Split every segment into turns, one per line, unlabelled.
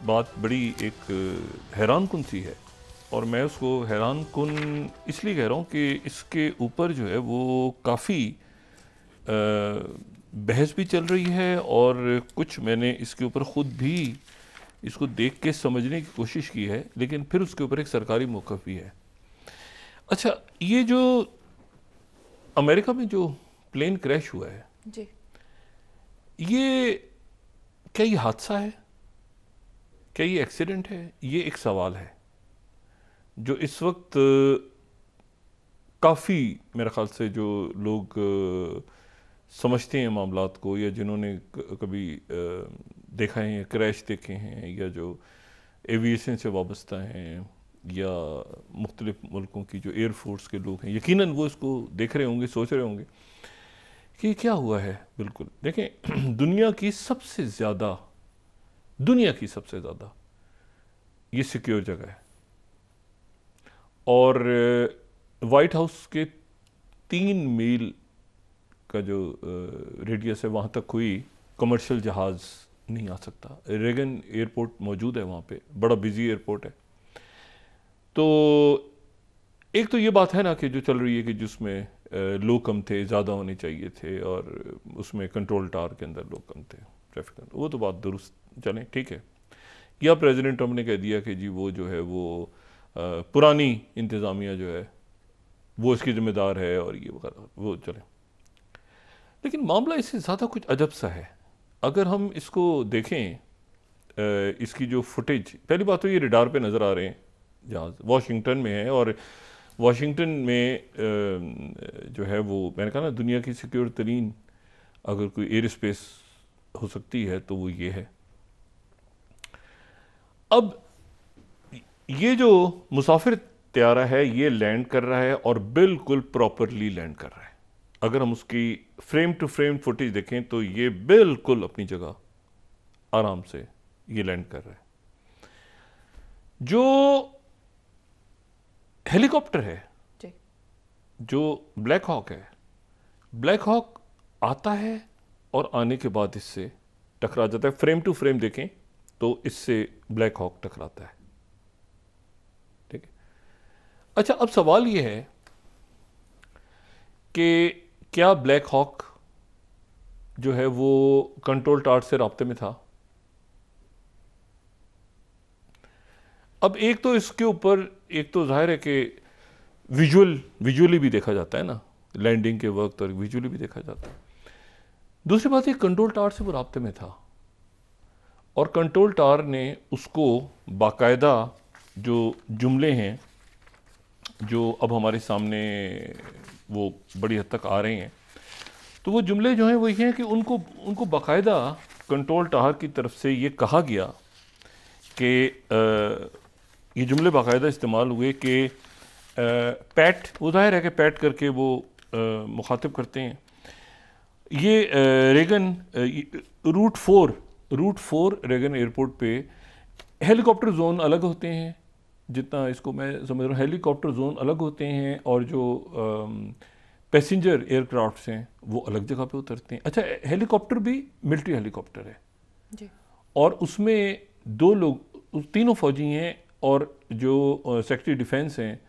बात बड़ी एक हैरान कुन सी है, और मैं उसको हैरान कुन इसलिए कह रहा हूँ कि इसके ऊपर जो है वो काफ़ी बहस भी चल रही है, और कुछ मैंने इसके ऊपर ख़ुद भी इसको देख के समझने की कोशिश की है, लेकिन फिर उसके ऊपर एक सरकारी मौक़िफ़ भी है। अच्छा, ये जो अमेरिका में जो प्लेन क्रैश हुआ है
जी,
ये क्या ये हादसा है, क्या ये एक्सीडेंट है? ये एक सवाल है जो इस वक्त काफ़ी मेरे ख्याल से जो लोग समझते हैं मामलात को, या जिन्होंने कभी देखा है, क्रैश देखे हैं, या जो एविएशन से वाबस्ता हैं, या मुख्तलिफ मुल्कों की जो एयर फोर्स के लोग हैं, यकीनन वो इसको देख रहे होंगे, सोच रहे होंगे कि क्या हुआ है। बिल्कुल देखें, दुनिया की सबसे ज़्यादा ये सिक्योर जगह है, और वाइट हाउस के 3 मील का जो रेडियस है वहाँ तक कोई कमर्शियल जहाज़ नहीं आ सकता। रेगन एयरपोर्ट मौजूद है वहाँ पे, बड़ा बिजी एयरपोर्ट है। तो एक तो ये बात है ना कि जो चल रही है कि जिसमें लोग कम थे, ज़्यादा होने चाहिए थे, और उसमें कंट्रोल टावर के अंदर लोग कम थे, ट्रैफिक, वो तो बात दुरुस्त चलें, ठीक है। या प्रेसिडेंट ट्रम्प ने कह दिया कि जी वो जो है वो पुरानी इंतज़ामिया जो है वो इसकी ज़िम्मेदार है, और ये वगैरह, वो चले। लेकिन मामला इससे ज़्यादा कुछ अजब सा है। अगर हम इसको देखें, इसकी जो फुटेज, पहली बात तो ये रडार पे नज़र आ रहे हैं जहाज़, वाशिंगटन में है, और वाशिंगटन में जो है वो मैंने कहा ना दुनिया की सिक्योर तरीन अगर कोई एयर स्पेस हो सकती है तो वो ये है। अब ये जो मुसाफिर त्यारा है ये लैंड कर रहा है, और बिल्कुल प्रॉपरली लैंड कर रहा है। अगर हम उसकी फ्रेम टू फ्रेम फुटेज देखें तो ये बिल्कुल अपनी जगह आराम से ये लैंड कर रहा है। जो हेलीकॉप्टर है
जी,
जो ब्लैक हॉक है, ब्लैक हॉक आता है और आने के बाद इससे टकरा जाता है। फ्रेम टू फ्रेम देखें तो इससे ब्लैक हॉक टकराता है, ठीक है। अच्छा, अब सवाल यह है कि क्या ब्लैक हॉक जो है वो कंट्रोल टावर से राब्ते में था? अब एक तो इसके ऊपर एक तो जाहिर है कि विजुअली भी देखा जाता है ना, लैंडिंग के वक्त, और विजुअली भी देखा जाता है। दूसरी बात, एक कंट्रोल टावर से वो राब्ते में था, और कंट्रोल टावर ने उसको बाकायदा जो जुमले हैं जो अब हमारे सामने वो बड़ी हद तक आ रहे हैं, तो वो जुमले जो हैं वो ये हैं कि उनको बाकायदा कंट्रोल टावर की तरफ से ये कहा गया कि ये जुमले बाकायदा इस्तेमाल हुए कि पैट, वो जाहिर है कि पैट करके वो मुखातिब करते हैं। ये रेगन रूट 4 रेगन एयरपोर्ट पे हेलीकॉप्टर जोन अलग होते हैं, जितना इसको मैं समझ रहा हूँ हेलीकॉप्टर जोन अलग होते हैं, और जो पैसेंजर एयरक्राफ्ट्स हैं वो अलग जगह पे उतरते हैं। अच्छा, हेलीकॉप्टर भी मिलिट्री हेलीकॉप्टर है
जी,
और उसमें 2 लोग, तीनों फौजी हैं, और जो सेक्रेटरी डिफेंस हैं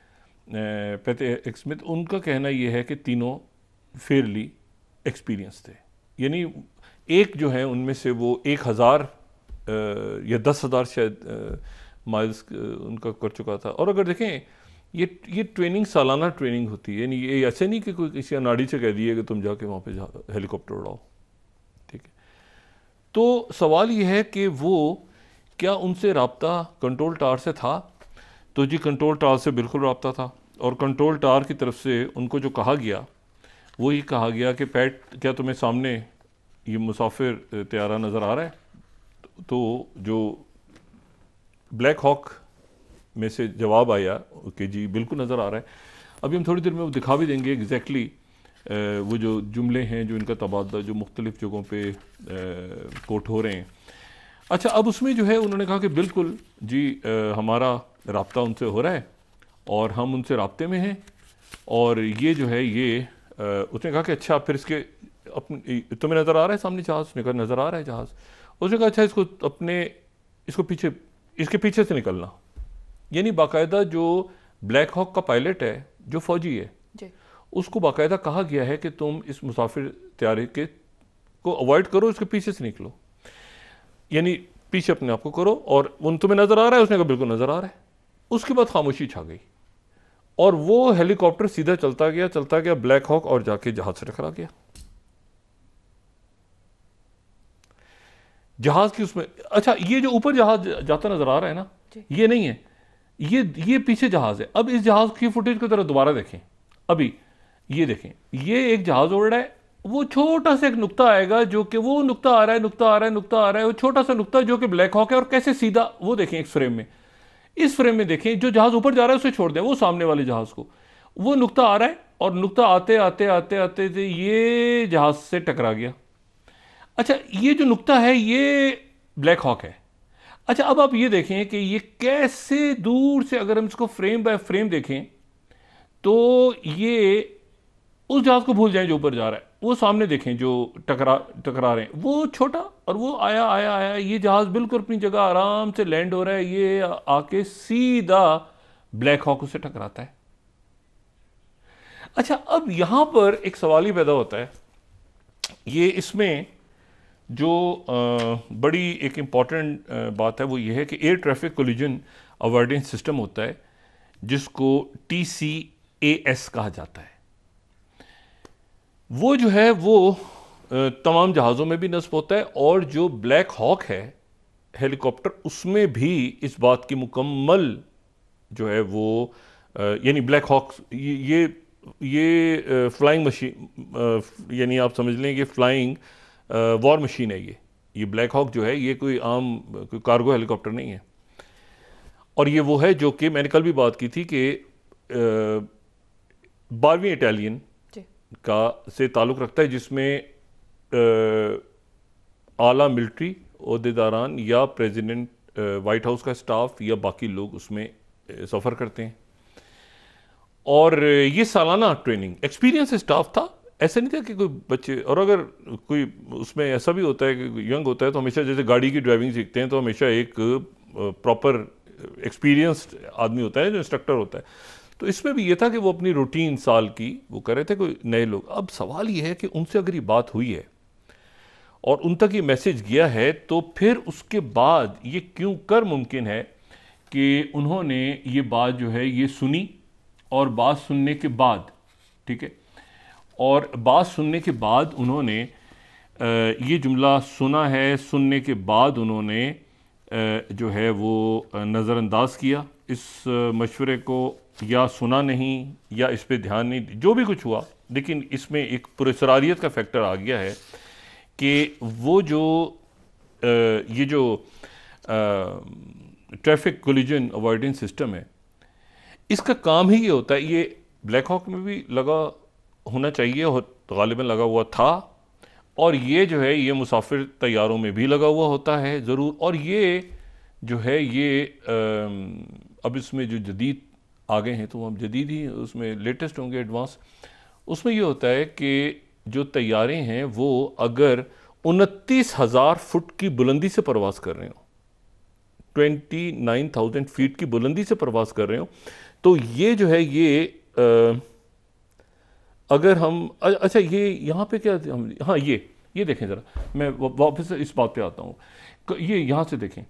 पैट स्मिथ, उनका कहना ये है कि तीनों फेयरली एक्सपीरियंस थे। यानी एक जो है उनमें से वो 1000 या 10,000 शायद माइल्स उनका कर चुका था। और अगर देखें ये ट्रेनिंग सालाना ट्रेनिंग होती है, यानी ये ऐसे नहीं कि कोई किसी अनाड़ी से कह दिए कि तुम जाके वहाँ पे हेलीकॉप्टर उड़ाओ, ठीक है। तो सवाल ये है कि वो क्या उनसे राब्ता कंट्रोल टावर से था? तो जी कंट्रोल टावर से बिल्कुल राब्ता था, और कंट्रोल टावर की तरफ से उनको जो कहा गया वो ये कहा गया कि पैट, क्या तुम्हें सामने ये मुसाफिर त्यारा नज़र आ रहा है? तो जो ब्लैक हॉक में से जवाब आया कि जी बिल्कुल नज़र आ रहा है। अभी हम थोड़ी देर में वो दिखा भी देंगे एग्जैक्टली वो जो जुमले हैं जो इनका तबादला जो मुख्तलिफ़ जगहों पे कोट हो रहे हैं। अच्छा, अब उसमें जो है उन्होंने कहा कि बिल्कुल जी हमारा राब्ता उनसे हो रहा है और हम उनसे राब्ते में हैं, और ये जो है ये उसने कहा कि अच्छा फिर इसके अपने तुम्हें नज़र आ रहा है सामने जहाज़? उसने कहा नज़र आ रहा है जहाज़। उसने कहा अच्छा इसको अपने इसको पीछे, इसके पीछे से निकलना। यानी बाकायदा जो ब्लैक हॉक का पायलट है, जो फौजी है
जी।
उसको बाकायदा कहा गया है कि तुम इस मुसाफिर तैयारी के को अवॉइड करो, इसके पीछे से निकलो, यानी पीछे अपने आप को करो। और उन तुम्हें नजर आ रहा है? उसने कहा बिल्कुल नजर आ रहा है। उसके बाद खामोशी छा गई और वो हेलीकॉप्टर सीधा चलता गया ब्लैक हॉक और जाके जहाज से टकरा गया। जहाज की उसमें, अच्छा ये जो ऊपर जहाज जाता नजर आ रहा है ना, ये नहीं है, ये पीछे जहाज है। अब इस जहाज की फुटेज को जरा दोबारा देखें। अभी ये देखें, ये एक जहाज उड़ रहा है, वो छोटा सा एक नुक्ता आएगा जो कि वो नुक्ता आ रहा है, वो छोटा सा नुक्ता जो कि ब्लैक हॉक है, और कैसे सीधा, वो देखें इस फ्रेम में, इस फ्रेम में देखें, जो जहाज ऊपर जा रहा है उसे छोड़ दें, वो सामने वाले जहाज को, वो नुक्ता आ रहा है और नुक्ता आते आते आते आते थे ये जहाज से टकरा गया। अच्छा ये जो नुक्ता है ये ब्लैक हॉक है। अच्छा अब आप ये देखें कि ये कैसे दूर से, अगर हम इसको फ्रेम बाय फ्रेम देखें तो ये उस जहाज को भूल जाएं जो ऊपर जा रहा है, वो सामने देखें जो टकरा रहे हैं, वो छोटा, और वो आया, ये जहाज बिल्कुल अपनी जगह आराम से लैंड हो रहा है, ये आके सीधा ब्लैक हॉक से टकराता है। अच्छा अब यहां पर एक सवाल ही पैदा होता है, ये इसमें जो बड़ी एक इंपॉर्टेंट बात है वो ये है कि air traffic collision avoidance system होता है जिसको TCAS कहा जाता है। वो जो है वो तमाम जहाज़ों में भी नस्ब होता है, और जो ब्लैक हॉक है हेलीकॉप्टर, उसमें भी इस बात की मुकम्मल जो है वो यानी ब्लैक हॉक ये फ्लाइंग मशीन, यानी आप समझ लें कि फ्लाइंग वॉर मशीन है। ये ब्लैक हॉक जो है ये कोई आम कोई कार्गो हेलीकॉप्टर नहीं है। और ये वो है जो कि मैंने कल भी बात की थी कि 12वीं इटालियन का से ताल्लुक़ रखता है, जिसमें आला मिलिट्री ओहदेदारान या प्रेसिडेंट, वाइट हाउस का स्टाफ या बाकी लोग उसमें सफ़र करते हैं। और ये सालाना ट्रेनिंग एक्सपीरियंस स्टाफ था, ऐसा नहीं था कि कोई बच्चे, और अगर कोई उसमें ऐसा भी होता है कि यंग होता है तो हमेशा जैसे गाड़ी की ड्राइविंग सीखते हैं तो हमेशा एक प्रॉपर एक्सपीरियंस्ड आदमी होता है जो इंस्ट्रक्टर होता है। तो इसमें भी ये था कि वो अपनी रूटीन साल की वो कर रहे थे, कोई नए लोग। अब सवाल ये है कि उनसे अगर ये बात हुई है और उन तक ये मैसेज गया है तो फिर उसके बाद ये क्यों कर मुमकिन है कि उन्होंने ये बात जो है ये सुनी, और बात सुनने के बाद, ठीक है, और बात सुनने के बाद उन्होंने ये जुमला सुना है, सुनने के बाद उन्होंने जो है वो नज़रअंदाज किया इस मशवरे को, या सुना नहीं, या इस पे ध्यान नहीं, जो भी कुछ हुआ, लेकिन इसमें एक पुरस्कारियत का फैक्टर आ गया है कि वो जो ये जो ट्रैफिक कोलिजन अवॉइडेंस सिस्टम है, इसका काम ही ये होता है। ये ब्लैक हॉक में भी लगा होना चाहिए, तो गालिबन लगा हुआ था, और ये जो है ये मुसाफिर तैयारों में भी लगा हुआ होता है ज़रूर। और ये जो है ये अब इसमें जो जदीद आ गए हैं तो हम जदीद ही उसमें लेटेस्ट होंगे, एडवांस। उसमें ये होता है कि जो तैयारे हैं वो अगर 29,000 फुट की बुलंदी से परवास कर रहे हो, 29,000 फीट की बुलंदी से परवास कर रहे हो, तो ये जो है ये अगर हम अच्छा ये यहाँ पे क्या हम, हाँ ये देखें ज़रा, मैं वापस इस बात पे आता हूँ। ये यहाँ से देखें,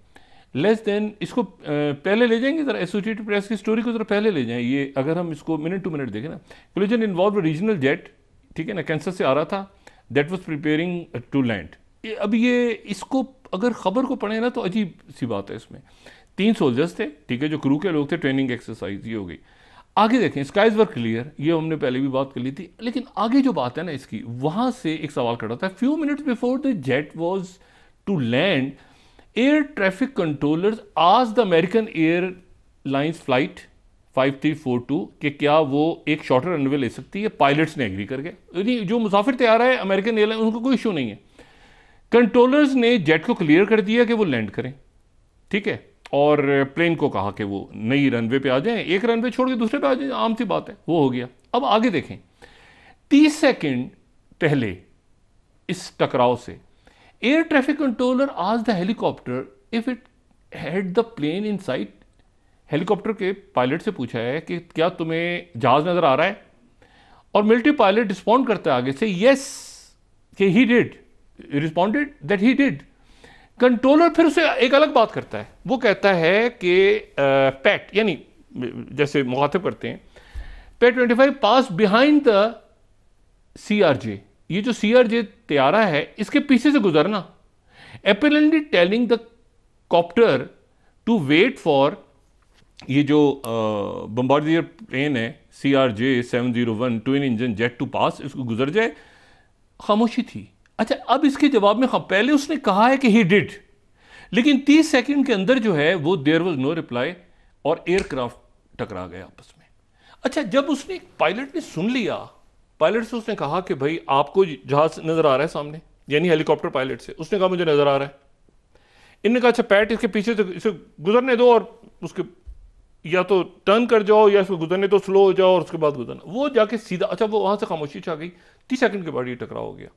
लेस देन, इसको पहले ले जाएंगे ज़रा, एसोसिएटेड प्रेस की स्टोरी को ज़रा पहले ले जाएं। ये अगर हम इसको मिनट टू मिनट देखें ना, कोलिजन इन्वॉल्व रीजनल जेट, ठीक है ना, कैंसस से आ रहा था, that was preparing to land. अब ये इसको अगर ख़बर को पढ़े ना तो अजीब सी बात है। इसमें 3 सोल्जर्स थे, ठीक है, जो क्रू के लोग थे, ट्रेनिंग एक्सरसाइज ये हो गई। आगे देखें, स्काइज वर क्लियर, ये हमने पहले भी बात कर ली थी, लेकिन आगे जो बात है ना इसकी, वहाँ से एक सवाल खड़ा था। Few minutes before the jet was to land, air traffic controllers आज द अमेरिकन एयरलाइंस फ्लाइट 5342 कि क्या वो एक शॉर्टर रनवे ले सकती है। पायलट्स ने एग्री कर गए, यानी जो मुसाफिर तैयार है अमेरिकन एयरलाइन, उनको कोई इशू नहीं है। कंट्रोलर्स ने जेट को क्लियर कर दिया कि वो लैंड करें, ठीक है, और प्लेन को कहा कि वो नई रनवे पे आ जाएं, एक रनवे छोड़ के दूसरे पे आ जाएं, आम सी बात है, वो हो गया। अब आगे देखें, 30 सेकंड पहले इस टकराव से एयर ट्रैफिक कंट्रोलर आज the helicopter if it had the plane in sight, helicopter के पायलट से पूछा है कि क्या तुम्हें जहाज नजर आ रहा है, और मिलिट्री पायलट रिस्पॉन्ड करता है आगे से यस कि he did, responded that he did. Controller फिर उसे एक अलग बात करता है, वो कहता है कि पैट, यानी जैसे मुखातिब करते हैं, PAT 25 pass behind the CRJ, ये जो CRJ तैयारा है इसके पीछे से गुजरना, apparently telling the copter to wait for, ये जो बम्बार्डियर प्लेन है CRJ 701 twin engine jet to pass, इसको गुजर जाए। खामोशी थी। अच्छा, अब इसके जवाब में पहले उसने कहा है कि ही डिड, लेकिन 30 सेकंड के अंदर जो है वो देयर वाज नो रिप्लाई और एयरक्राफ्ट टकरा गया आपस में। अच्छा, जब उसने पायलट ने सुन लिया, पायलट से उसने कहा कि भाई आपको जहाज नजर आ रहा है सामने, यानी हेलीकॉप्टर पायलट से उसने कहा मुझे नजर आ रहा है। इन्होंने कहा अच्छा पैट इसके पीछे से इसे गुजरने दो और उसके या तो टर्न कर जाओ या इसको गुजरने तो स्लो हो जाओ और उसके बाद गुजरना। वो जाके सीधा, अच्छा वो वहां से खामोशी छा गई, 30 सेकंड के बाद ये टकराव हो गया।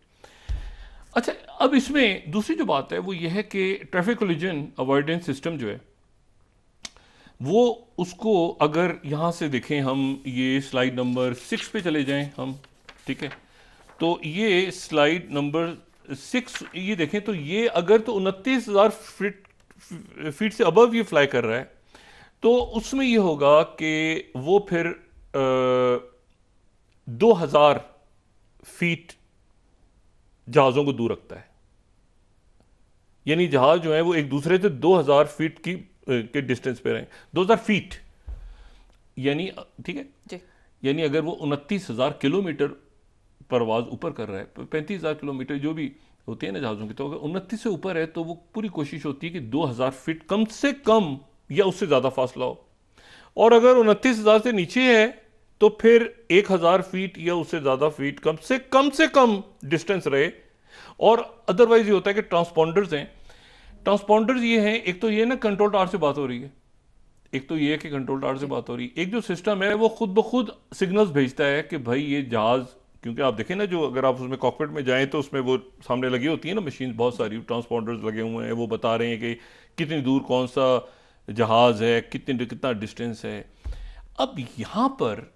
अच्छा, अब इसमें दूसरी जो बात है वो ये है कि ट्रैफिक कोलिजन अवॉइडेंस सिस्टम जो है वो, उसको अगर यहाँ से देखें हम, ये स्लाइड नंबर 6 पे चले जाएं हम, ठीक है, तो ये स्लाइड नंबर 6 ये देखें तो ये अगर तो 29,000 फीट से अबव ये फ्लाई कर रहा है तो उसमें ये होगा कि वो फिर 2,000 फीट जहाज़ों को दूर रखता है, यानी जहाज जो है वो एक दूसरे से 2,000 फीट के डिस्टेंस पे रहे, 2,000 फीट यानी, ठीक है जी, यानी अगर वो 29,000 किलोमीटर परवाज ऊपर कर रहा है, 35,000 किलोमीटर जो भी होती है ना जहाज़ों की, तो अगर 29 से ऊपर है तो वो पूरी कोशिश होती है कि 2,000 फीट कम से कम या उससे ज़्यादा फासला हो, और अगर 29,000 से नीचे है तो फिर 1,000 फीट या उससे ज़्यादा फीट कम से कम डिस्टेंस रहे। और अदरवाइज ये होता है कि ट्रांसपॉन्डर्स हैं, ट्रांसपॉन्डर्स ये हैं, एक तो ये ना कंट्रोल टावर से बात हो रही है, एक तो ये है कि कंट्रोल टावर से बात हो रही है, एक जो सिस्टम है वो खुद ब खुद सिग्नल्स भेजता है कि भाई ये जहाज़, क्योंकि आप देखें ना जो अगर आप उसमें कॉकपिट में जाएं तो उसमें वो सामने लगी होती है ना मशीन, बहुत सारी ट्रांसपॉन्डर्स लगे हुए हैं, वो बता रहे हैं कि कितनी दूर कौन सा जहाज़ है, कितना डिस्टेंस है। अब यहाँ पर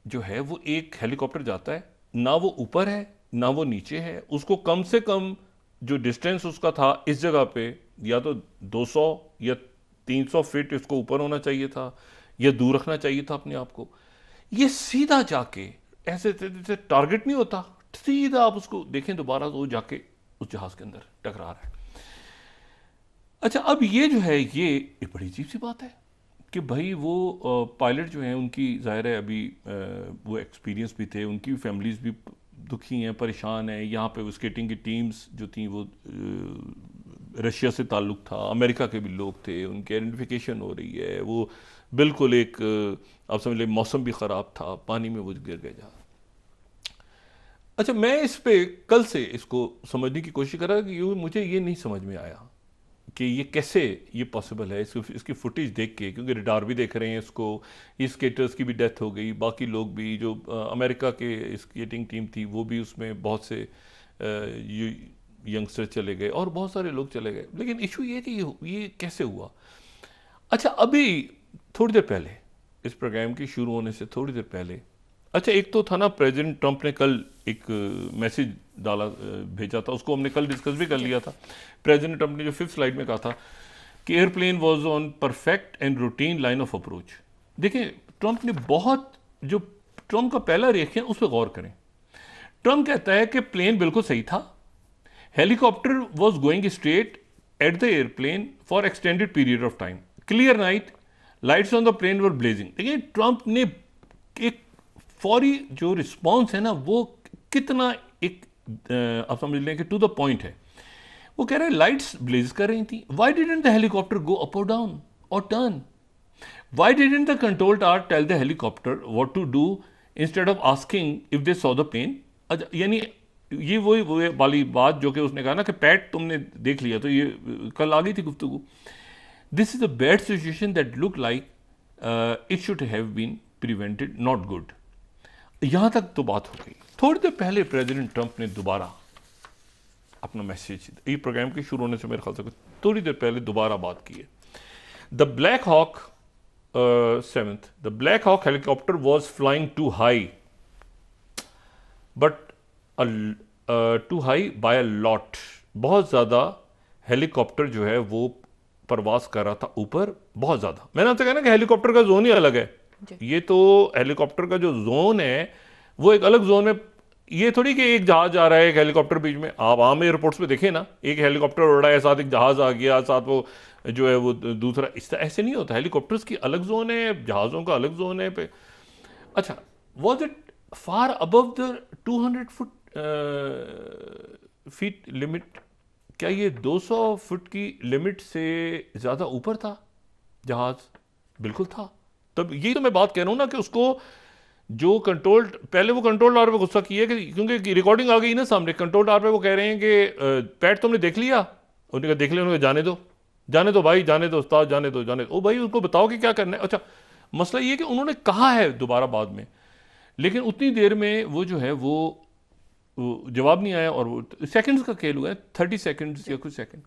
जो है वो एक हेलीकॉप्टर जाता है, ना वो ऊपर है ना वो नीचे है, उसको कम से कम जो डिस्टेंस उसका था इस जगह पे या तो 200 या 300 फीट इसको ऊपर होना चाहिए था या दूर रखना चाहिए था अपने आप को। ये सीधा जाके ऐसे टारगेट नहीं होता, सीधा आप उसको देखें दोबारा तो जाके उस जहाज के अंदर टकरा रहा है। अच्छा, अब ये जो है ये एक बड़ी अजीब सी बात है कि भाई वो पायलट जो हैं उनकी ज़ाहिर है अभी वो एक्सपीरियंस भी थे, उनकी फैमिलीज़ भी दुखी हैं, परेशान हैं। यहाँ पे वो स्केटिंग की टीम्स जो थी वो रशिया से ताल्लुक़ था, अमेरिका के भी लोग थे, उनकी आइडेंटिफिकेशन हो रही है, वो बिल्कुल एक आप समझ लें मौसम भी ख़राब था, पानी में वो गिर गए जहाज़। अच्छा, मैं इस पे कल से इसको समझने की कोशिश कर रहा कि मुझे ये नहीं समझ में आया कि ये कैसे ये पॉसिबल है, इसकी फुटेज देख के, क्योंकि रडार भी देख रहे हैं इसको, ये स्केटर्स की भी डेथ हो गई, बाकी लोग भी जो अमेरिका के स्केटिंग टीम थी वो भी उसमें बहुत से यंगस्टर चले गए और बहुत सारे लोग चले गए, लेकिन इशू ये कि ये कैसे हुआ। अच्छा, अभी थोड़ी देर पहले इस प्रोग्राम की शुरू होने से थोड़ी देर पहले, अच्छा एक तो था ना प्रेसिडेंट ट्रंप ने कल एक मैसेज डाला भेजा था, उसको हमने कल डिस्कस भी कर लिया था। प्रेसिडेंट ट्रंप ने जो 5th स्लाइड में कहा था कि airplane was on perfect and routine line of approach. देखें, ट्रंप ने बहुत, जो ट्रंप का पहला रिएक्शन उस पर गौर करें। ट्रंप कहता है कि प्लेन बिल्कुल सही था, helicopter was going straight at the airplane for extended period of time, clear night, lights on the plane were blazing. देखिए, ट्रंप ने एक फौरी जो रिस्पॉन्स है ना वो कितना एक आप समझ लें कि टू द पॉइंट है। वो कह रहे हैं लाइट्स ब्लेज कर रही थी, why didn't the helicopter go up और डाउन और turn, why didn't the control tower tell the helicopter what to do instead of asking if they saw the plane. यानी ये वही वाली बात जो कि उसने कहा ना कि पैट तुमने देख लिया, तो ये कल आ गई थी गुफ्तगू। This is a bad situation that look like it should have been prevented, not good. यहां तक तो बात हो गई। थोड़ी देर पहले प्रेसिडेंट ट्रंप ने दोबारा अपना मैसेज, ये प्रोग्राम के शुरू होने से मेरे ख्याल से थोड़ी देर पहले दोबारा बात की है। The black hawk 7th, the black hawk helicopter was flying too high, but too high by a lot. बहुत ज़्यादा हेलीकॉप्टर जो है वो परवास कर रहा था ऊपर, बहुत ज़्यादा। मैंने आपसे कहा ना कि हेलीकॉप्टर का जोन ही अलग है। ये तो हेलीकॉप्टर का जो जोन है वो एक अलग जोन में, ये थोड़ी कि एक जहाज आ रहा है एक हेलीकॉप्टर बीच में। आप आम एयरपोर्ट्स पे देखें ना, एक हेलीकॉप्टर उड़ रहा है, साथ एक जहाज आ गया, साथ वो जो है वो दूसरा, इस तरह ऐसे नहीं होता। हेलीकॉप्टर्स की अलग जोन है, जहाज़ों का अलग जोन है पे। अच्छा, was it far above the 200 feet limit? क्या ये 200 फुट की लिमिट से ज़्यादा ऊपर था जहाज? बिल्कुल था। तब यही तो मैं बात कह रहा हूँ ना कि उसको जो कंट्रोल, पहले वो कंट्रोल टावर पे गुस्सा किया कि क्योंकि रिकॉर्डिंग आ गई ना सामने, कंट्रोल टावर पे वो कह रहे हैं कि पैट तुमने देख लिया? उन्होंने कहा देख लिया। उन्होंने जाने दो, जाने दो भाई, जाने दो उस्ताद, जाने दो, जाने दो। ओ भाई उसको बताओ कि क्या करना है। अच्छा, मसला ये कि उन्होंने कहा है दोबारा बाद में, लेकिन उतनी देर में वो जो है वो जवाब नहीं आया, और वो सेकंड्स का खेल हुआ है, 30 सेकंड्स या कुछ सेकंड।